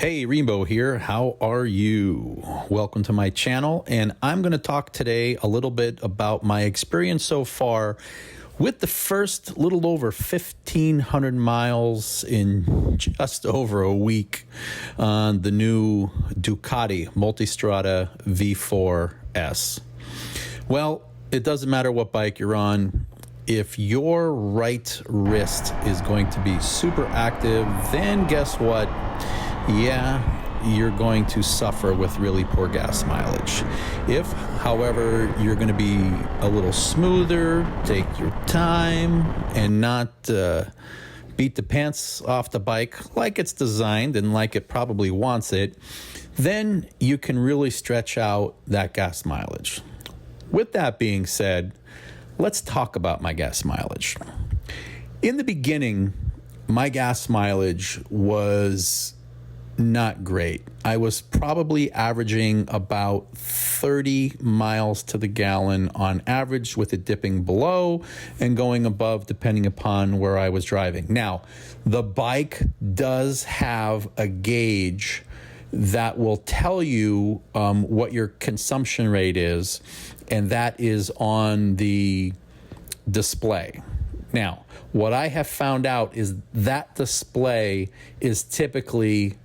Hey, Rainbow here. How are you? Welcome to my channel, and I'm going to talk today a little bit about my experience so far with the first little over 1,500 miles in just over a week on the new Ducati Multistrada V4S. Well, it doesn't matter what bike you're on. If your right wrist is going to be super active, then guess what? Yeah, you're going to suffer with really poor gas mileage. If, however, you're going to be a little smoother, take your time, and not beat the pants off the bike like it's designed and like it probably wants it, then you can really stretch out that gas mileage. With that being said, let's talk about my gas mileage. In the beginning, my gas mileage was not great. I was probably averaging about 30 miles to the gallon on average, with it dipping below and going above depending upon where I was driving. Now, the bike does have a gauge that will tell you what your consumption rate is, and that is on the display. Now, what I have found out is that display is typically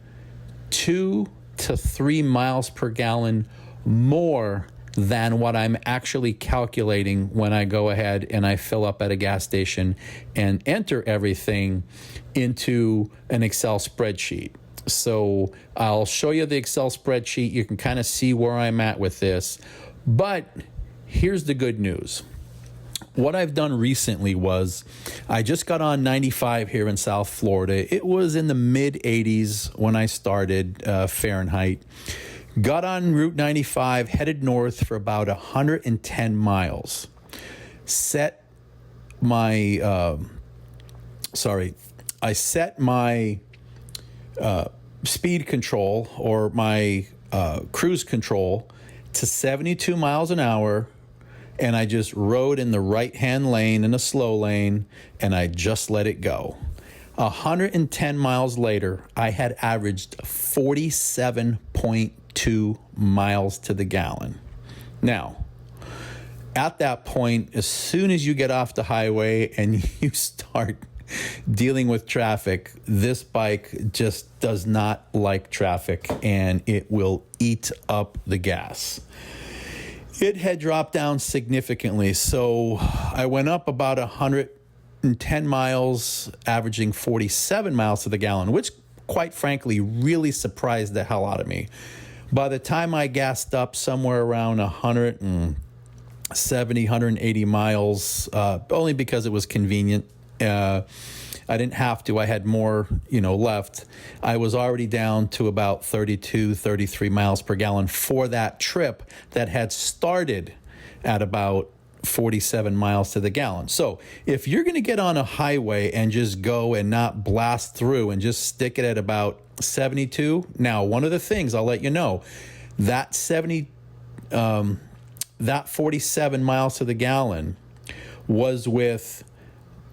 2 to 3 miles per gallon more than what I'm actually calculating when I go ahead and I fill up at a gas station and enter everything into an Excel spreadsheet. So I'll show you the Excel spreadsheet. You can kind of see where I'm at with this. But here's the good news. What I've done recently was I just got on 95 here in South Florida. It was in the mid 80s when I started Fahrenheit. Got on Route 95, headed north for about 110 miles. Set my, I set my speed control, or my cruise control, to 72 miles an hour. And I just rode in the right-hand lane in a slow lane, and I just let it go. 110 miles later, I had averaged 47.2 miles to the gallon. Now, at that point, as soon as you get off the highway and you start dealing with traffic, this bike just does not like traffic, and it will eat up the gas. It had dropped down significantly, so I went up about 110 miles, averaging 47 miles to the gallon, which, quite frankly, really surprised the hell out of me. By the time I gassed up somewhere around 170, 180 miles, only because it was convenient. I didn't have to. I had more, left. I was already down to about 32, 33 miles per gallon for that trip that had started at about 47 miles to the gallon. So if you're going to get on a highway and just go and not blast through and just stick it at about 72, now, one of the things I'll let you know, that 47 miles to the gallon was with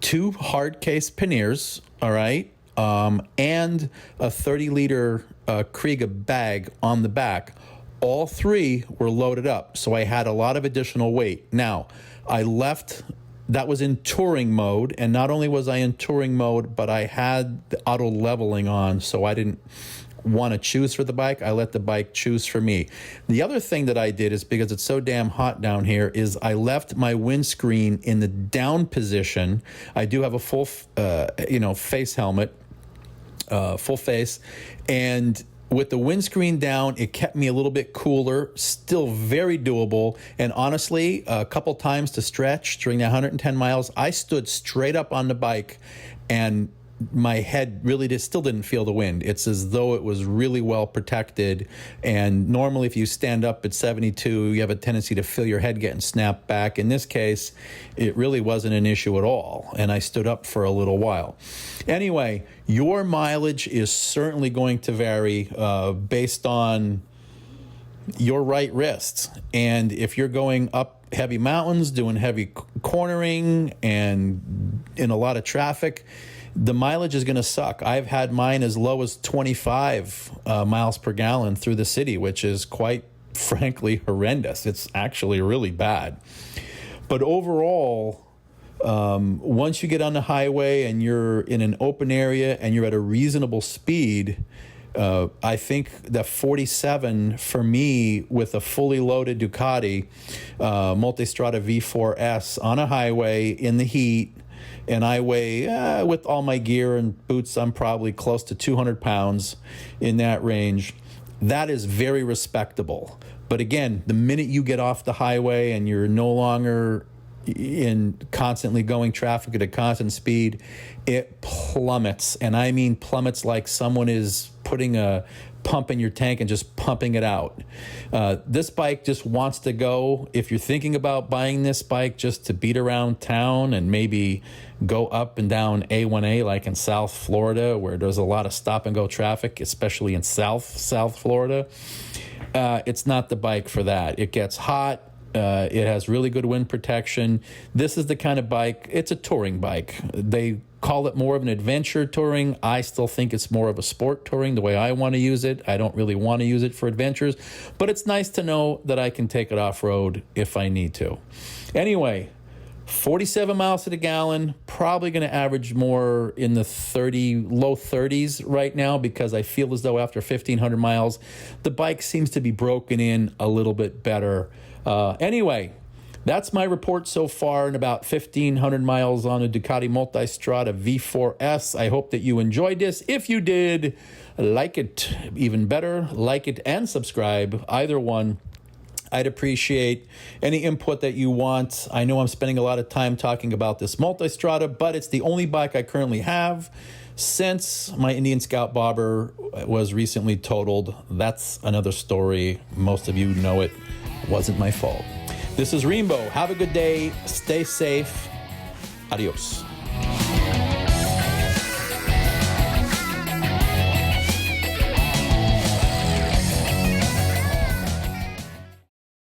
2 hard case panniers, all right, and a 30-liter Kriega bag on the back. All 3 were loaded up, so I had a lot of additional weight. Now, that was in touring mode, and not only was I in touring mode, but I had the auto leveling on, so I didn't want to choose for the bike. I let the bike choose for me. The other thing that I did is, because it's so damn hot down here, is I left my windscreen in the down position. I do have a full, face helmet, full face, and with the windscreen down, it kept me a little bit cooler, still very doable. And honestly, a couple times to stretch during the 110 miles, I stood straight up on the bike, and my head really still didn't feel the wind. It's as though it was really well protected. And normally, if you stand up at 72, you have a tendency to feel your head getting snapped back. In this case, it really wasn't an issue at all, and I stood up for a little while. Anyway, your mileage is certainly going to vary based on your right wrist. And if you're going up heavy mountains, doing heavy cornering, and in a lot of traffic, the mileage is going to suck. I've had mine as low as 25 miles per gallon through the city, which is quite frankly horrendous. It's actually really bad. But overall, once you get on the highway and you're in an open area and you're at a reasonable speed, I think that 47 for me with a fully loaded Ducati Multistrada V4S on a highway in the heat, and I weigh, with all my gear and boots, I'm probably close to 200 pounds in that range. That is very respectable. But again, the minute you get off the highway and you're no longer in constantly going traffic at a constant speed, it plummets. And I mean plummets like someone is putting a pump in your tank and just pumping it out. This bike just wants to go. If you're thinking about buying this bike just to beat around town and maybe go up and down A1A like in South Florida, where there's a lot of stop and go traffic, especially in South Florida, it's not the bike for that. It gets hot. It has really good wind protection. This is the kind of bike, it's a touring bike. They call it more of an adventure touring. I still think it's more of a sport touring the way I want to use it. I don't really want to use it for adventures, but it's nice to know that I can take it off-road if I need to. Anyway, 47 miles to the gallon, probably going to average more in the low 30s right now, because I feel as though after 1,500 miles, the bike seems to be broken in a little bit better. Anyway, that's my report so far in about 1,500 miles on a Ducati Multistrada V4S. I hope that you enjoyed this. If you did, like it. Even better, like it and subscribe, either one. I'd appreciate any input that you want. I know I'm spending a lot of time talking about this Multistrada, but it's the only bike I currently have since my Indian Scout Bobber was recently totaled. That's another story. Most of you know it. Wasn't my fault. This is Rainbow. Have a good day. Stay safe. Adios.